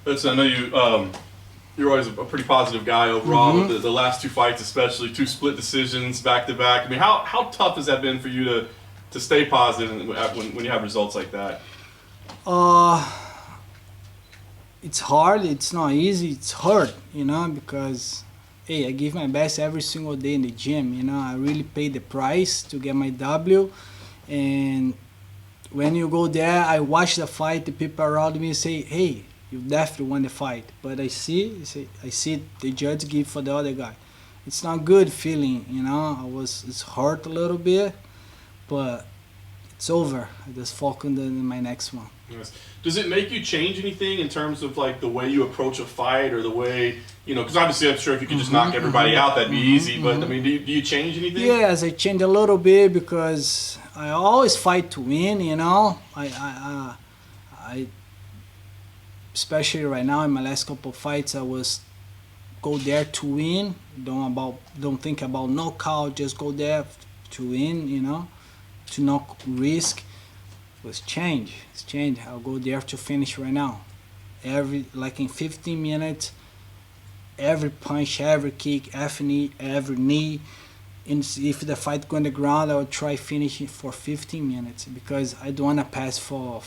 Listen, I know you're always a pretty positive guy overall. With the last two fights, especially two split decisions back to back. I mean, how tough has that been for you to stay positive when you have results like that? It's hard. It's not easy. It's hard, because hey, I give my best every single day in the gym. I really pay the price to get my W, and when you go there, I watch the fight. The people around me say, "Hey, you definitely won the fight." But I see the judge give for the other guy. It's not good feeling, It's hurt a little bit, but it's over. I just focus on my next one. Yes. Does it make you change anything in terms of like the way you approach a fight or the way, because obviously I'm sure if you could just knock everybody out, that'd be easy. But I mean, do you change anything? Yes, I change a little bit because I always fight to win. I especially right now in my last couple of fights, I was go there to win. Don't think about knockout. Just go there to win. To not risk. It's change. I'll go there to finish right now. In 15 minutes, every punch, every kick, every knee. And if the fight go on the ground, I will try finishing for 15 minutes because I don't want to pass for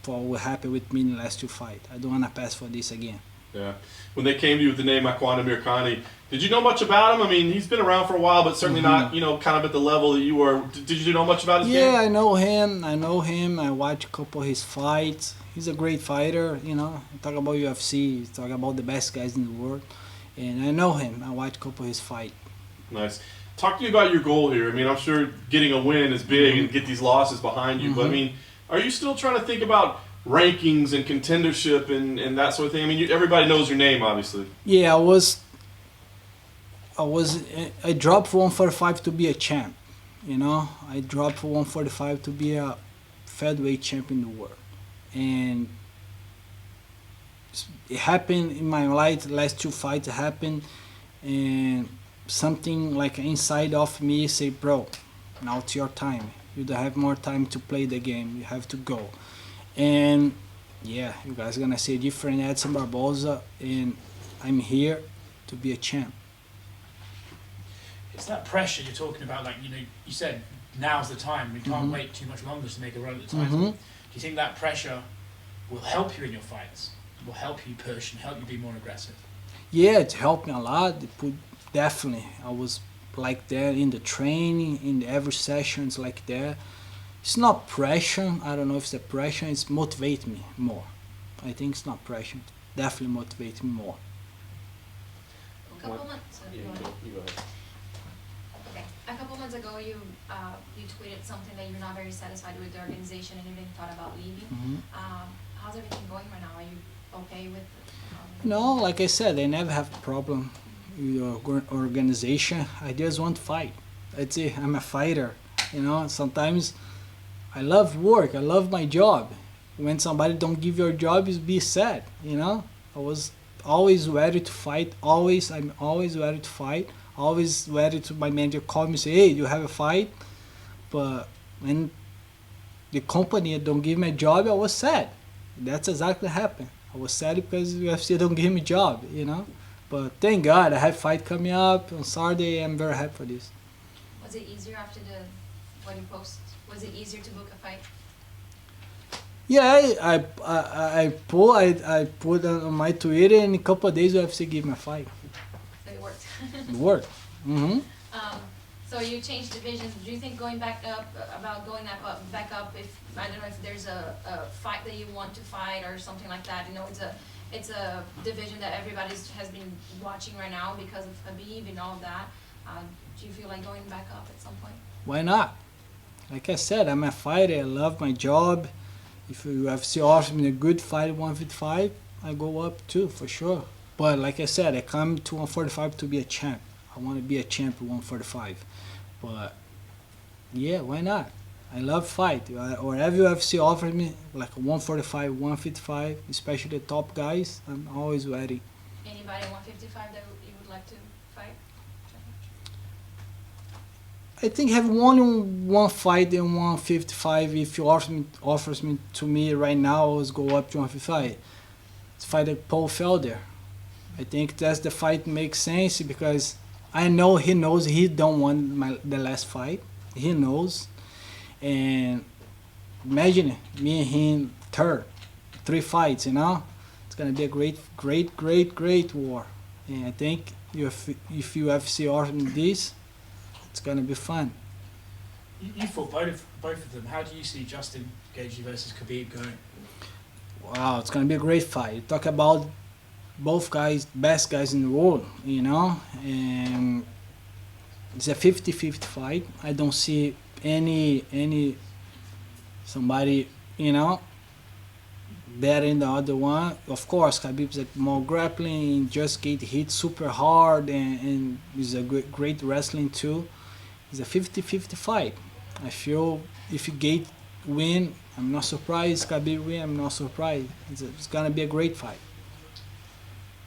what happened with me in the last two fights. I don't want to pass for this again. Yeah. When they came to you with the name Makwan Amirkhani, did you know much about him? I mean, he's been around for a while, but certainly not, kind of at the level that you were. Did you know much about his game? Yeah, I know him. I watch a couple of his fights. He's a great fighter, Talk about UFC, talk about the best guys in the world. And I know him. I watch a couple of his fights. Nice. Talk to me about your goal here. I mean, I'm sure getting a win is big and get these losses behind you. But, I mean, are you still trying to think about rankings and contendership and that sort of thing? I mean, everybody knows your name, obviously. Yeah, I dropped for 145 to be a champ, I dropped for 145 to be a featherweight champ in the world. And it happened in my last two fights happened, and something like inside of me say, bro, now it's your time. You don't have more time to play the game. You have to go. And yeah, you guys are gonna see a different Edson Barboza, and I'm here to be a champ. It's that pressure you're talking about, like, you said now's the time, we can't wait too much longer to make a run at the title. Do you think that pressure will help you in your fights? Will help you push and help you be more aggressive? Yeah, it helped me a lot. Definitely. I was like that in the training, in every session, it's like that. It's not pressure. I don't know if it's the pressure. It's motivate me more. I think it's not pressure. Definitely motivate me more. A couple months ago, you go ahead. Okay. A couple months ago, you tweeted something that you're not very satisfied with the organization and even thought about leaving. How's everything going right now? Are you okay with? No, like I said, I never have a problem with your organization. I just want to fight. That's it. I'm a fighter. Sometimes I love work. I love my job. When somebody don't give your job, you be sad. I was always ready to fight. I'm always ready to fight. Always ready to my manager call me and say, hey, you have a fight. But when the company don't give me a job, I was sad. That's exactly what happened. I was sad because UFC don't give me a job, But thank God I have a fight coming up on Saturday. I'm very happy for this. Was it easier after when you post? Was it easier to book a fight? Yeah, I put on my Twitter, and in a couple of days UFC give me a fight. So it worked. It worked. So you changed divisions. Do you think going back up, if I don't know if there's a fight that you want to fight or something like that? It's a division that everybody has been watching right now because of Khabib and all of that. Do you feel like going back up at some point? Why not? Like I said, I'm a fighter. I love my job. If UFC offers me a good fight at 155, I go up too, for sure. But like I said, I come to 145 to be a champ. I want to be a champ at 145. But yeah, why not? I love fight. Whatever UFC offers me, like 145, 155, especially the top guys, I'm always ready. Anybody at 155 that you would like to fight? I think have only one fight in 155. If you offers me to me right now, I will go up to 155. It's fight at Paul Felder. I think that's the fight makes sense because I know he knows he don't want the last fight. He knows, and imagine me and him three fights. You know, it's gonna be a great war. And I think if UFC offers me this, it's gonna be fun. You fought both of them. How do you see Justin Gaethje versus Khabib going? Wow, it's gonna be a great fight. You talk about both guys, best guys in the world, you know, and it's a 50-50 fight. I don't see any somebody, you know, better than the other one. Of course, Khabib's like more grappling, just get hit super hard, and is a great wrestling too. It's a 50-50 fight. I feel if Gate win, I'm not surprised. Khabib win, I'm not surprised. It's gonna be a great fight.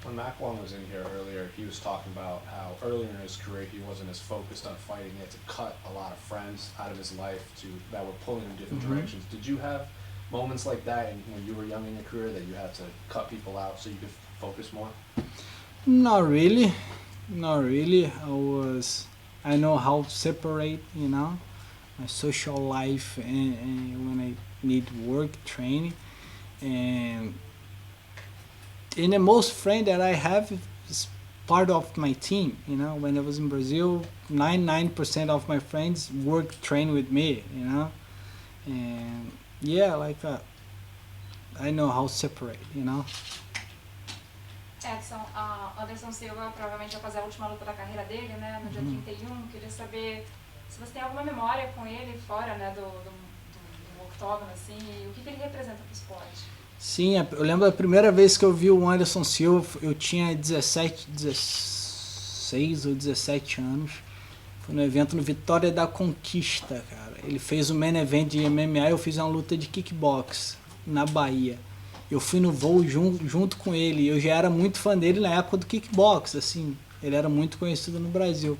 When Makwan was in here earlier, he was talking about how earlier in his career he wasn't as focused on fighting. He had to cut a lot of friends out of his life that were pulling in different directions. Did you have moments like that when you were young in your career that you had to cut people out so you could focus more? Not really. I know how to separate, you know, my social life and when I need work, training, and the most friend that I have is part of my team. You know, when I was in Brazil, 99% of my friends work, train with me. You know, and yeah, I know how to separate. You know. Edson, Anderson Silva provavelmente vai fazer a última luta da carreira dele, né, no dia 31. Queria saber se você tem alguma memória com ele fora, né, do octógono, assim, e o que ele representa para o esporte. Sim, eu lembro da primeira vez que eu vi o Anderson Silva, eu tinha 16 ou 17 anos. Foi no evento no Vitória da Conquista, cara. Ele fez o main event de MMA, eu fiz uma luta de kickbox na Bahia. Eu fui no voo junto com ele, eu já era muito fã dele na época do kickbox, assim. Ele era muito conhecido no Brasil.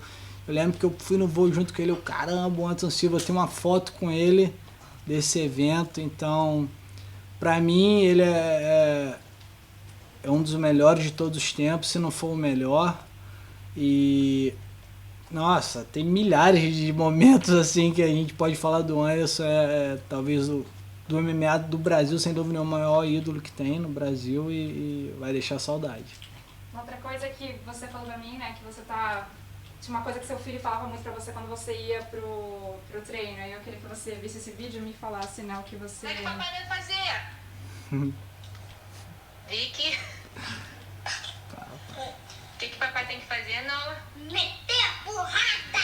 Eu lembro que eu fui no voo junto com ele, caramba, o Anderson Silva, eu tenho uma foto com ele desse evento, então... Pra mim, ele é um dos melhores de todos os tempos, se não for o melhor. E, nossa, tem milhares de momentos assim que a gente pode falar do Anderson. Talvez do MMA do Brasil, sem dúvida, é o maior ídolo que tem no Brasil e vai deixar saudade. Uma outra coisa que você falou pra mim, né, que você tá... Tinha uma coisa que seu filho falava muito pra você quando você ia pro treino. Aí eu queria que você visse esse vídeo e me falasse, né, o que você... O que papai deve fazer? Vicky? O que papai tem que fazer, Noah? Meter a porrada!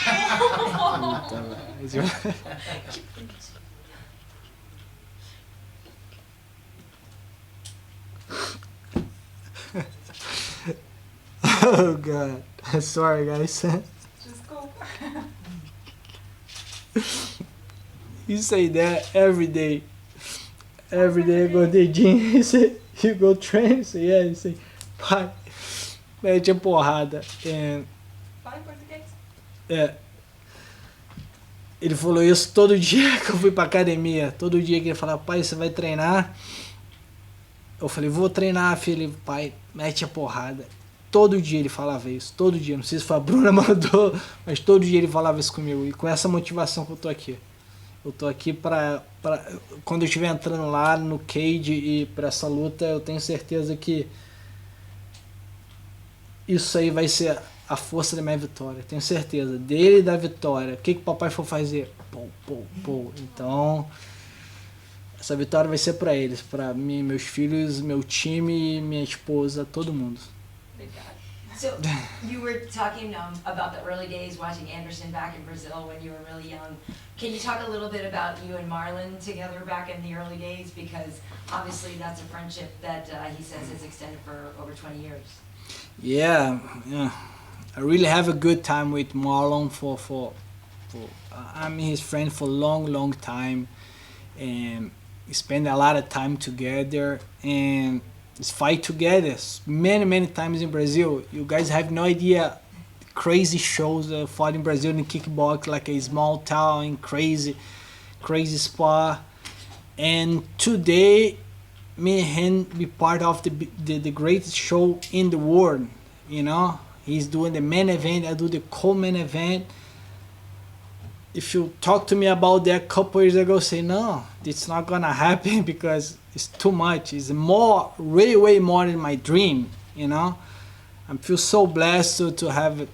Oh God, sorry guys. Desculpa. You say that every day. Every day I go to the gym, he say, you go train? So yeah, he say, pai, mete a porrada. And, Fala em português. ele falou isso todo dia que eu fui pra academia. Todo dia que ele falava, pai, você vai treinar? Eu falei, vou treinar, filho. Pai, mete a porrada. Todo dia ele falava isso, todo dia. Não sei se foi a Bruna mandou, mas todo dia ele falava isso comigo. E com essa motivação que eu tô aqui. Eu tô aqui pra quando eu estiver entrando lá no cage e pra essa luta, eu tenho certeza que isso aí vai ser a força da minha vitória. Tenho certeza. Dele e da vitória. O que o papai for fazer? Pô. Então, essa vitória vai ser pra eles. Pra mim, meus filhos, meu time, minha esposa, todo mundo. Obrigada. So you were talking about the early days watching Anderson back in Brazil when you were really young. Can you talk a little bit about you and Marlon together back in the early days? Because obviously that's a friendship that he says has extended for over 20 years. Yeah. I really have a good time with Marlon I'm his friend for a long time, and we spend a lot of time together and fight together many times in Brazil. You guys have no idea crazy shows. Fought in Brazil in kickbox, like a small town, crazy spot. And today, me and him be part of the greatest show in the world. You know, he's doing the main event, I do the co-main event. If you talk to me about that a couple years ago, say no, it's not gonna happen because it's too much. It's more, way more than my dream. You know, I feel so blessed to have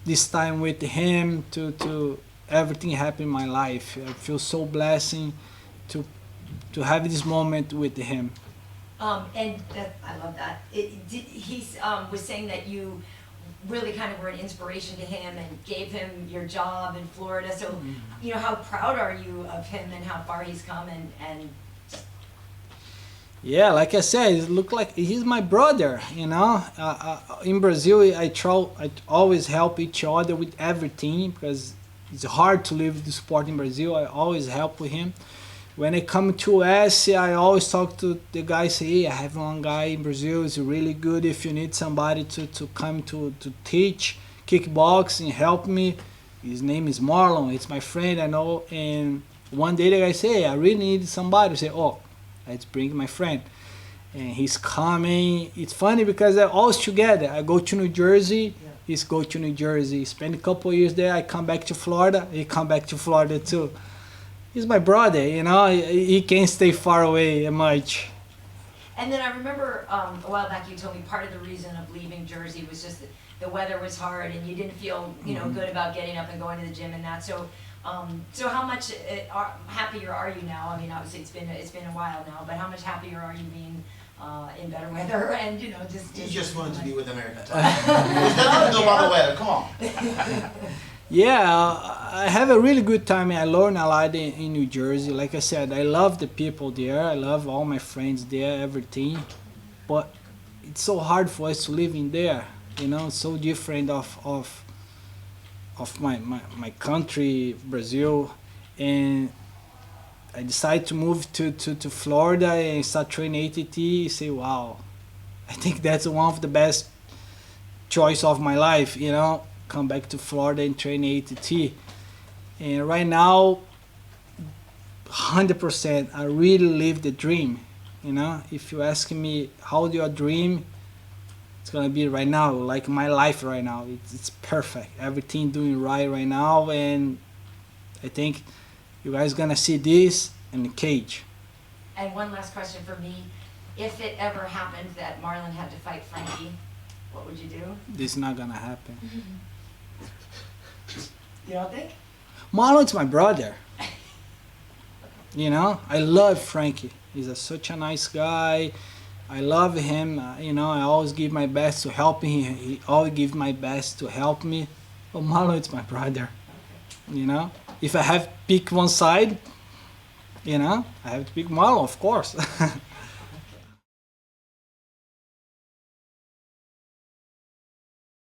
this time with him, to everything happen in my life. I feel so blessing to have this moment with him. And that, I love that. He was saying that you really kind of were an inspiration to him and gave him your job in Florida. So, you know, how proud are you of him and how far he's come and Yeah, like I said, it look like he's my brother, you know. In Brazil, I always help each other with everything because it's hard to live the sport in Brazil. I always help with him. When I come to US, I always talk to the guy, say, hey, I have one guy in Brazil, it's really good. If you need somebody to come to teach kickboxing, help me. His name is Marlon, it's my friend, I know. And one day the guy say, hey, I really need somebody. I say, oh, let's bring my friend. And he's coming. It's funny because they're always together. I go to New Jersey, he's go to New Jersey. Spend a couple of years there, I come back to Florida, he come back to Florida too. He's my brother, you know, he can't stay far away much. And then I remember a while back you told me part of the reason of leaving Jersey was just that the weather was hard and you didn't feel, you know, good about getting up and going to the gym and that. So, so how much happier are you now? I mean, obviously it's been a while now, but how much happier are you being in better weather and, you know, just You just wanted to be with America. There's nothing to do about the weather. Come on. Yeah, I have a really good time. I learn a lot in New Jersey. Like I said, I love the people there. I love all my friends there, everything. But it's so hard for us to live in there. You know, it's so different of my country, Brazil. And I decided to move to Florida and start training ATT. Say, wow, I think that's one of the best choice of my life, you know. Come back to Florida and train ATT. And right now, 100%, I really live the dream. You know, if you ask me how do you dream, it's gonna be right now, like my life right now. It's perfect. Everything doing right now, and I think you guys gonna see this in the cage. And one last question for me. If it ever happened that Marlon had to fight Frankie, what would you do? This is not gonna happen. You don't think? Marlon's my brother. You know, I love Frankie. He's such a nice guy. I love him. You know, I always give my best to help him. He always gives my best to help me. But Marlon is my brother. You know, if I have to pick one side, you know, I have to pick Marlon, of course.